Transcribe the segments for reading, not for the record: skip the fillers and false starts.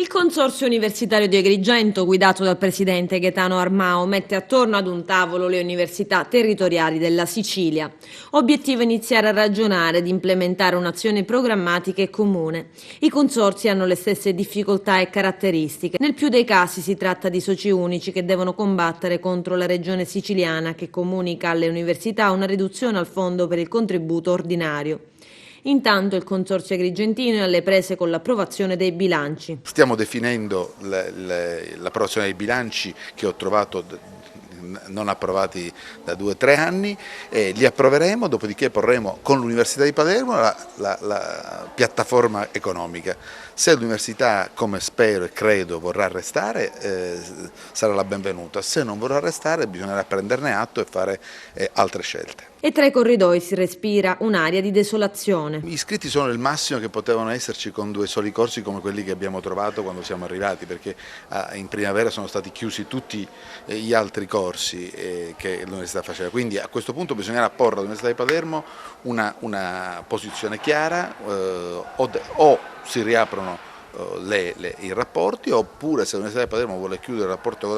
Il Consorzio Universitario di Agrigento, guidato dal presidente Gaetano Armao, mette attorno ad un tavolo le università territoriali della Sicilia. Obiettivo iniziare a ragionare di implementare un'azione programmatica e comune. I consorzi hanno le stesse difficoltà e caratteristiche. Nel più dei casi si tratta di soci unici che devono combattere contro la regione siciliana che comunica alle università una riduzione al fondo per il contributo ordinario. Intanto il Consorzio Agrigentino è alle prese con l'approvazione dei bilanci. Stiamo definendo l'approvazione dei bilanci che ho trovato non approvati da 2 o 3 anni, li approveremo, dopodiché porremo con l'Università di Palermo la piattaforma economica. Se l'Università, come spero e credo, vorrà restare, sarà la benvenuta, se non vorrà restare bisognerà prenderne atto e fare altre scelte. E tra i corridoi si respira un'aria di desolazione. Gli iscritti sono il massimo che potevano esserci con 2 soli corsi come quelli che abbiamo trovato quando siamo arrivati, perché in primavera sono stati chiusi tutti gli altri corsi che l'università faceva, quindi a questo punto bisognerà porre all'Università di Palermo una posizione chiara, o si riaprono i rapporti, oppure se l'Università di Palermo vuole chiudere il rapporto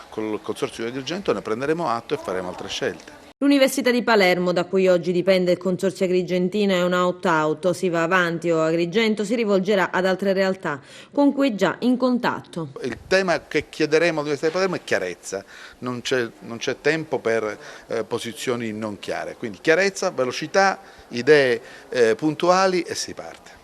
con il Consorzio di Agrigento ne prenderemo atto e faremo altre scelte. L'Università di Palermo, da cui oggi dipende il Consorzio Agrigentino, è un opt-out, si va avanti o Agrigento si rivolgerà ad altre realtà con cui è già in contatto. Il tema che chiederemo all'Università di Palermo è chiarezza, non c'è tempo per posizioni non chiare, quindi chiarezza, velocità, idee puntuali e si parte.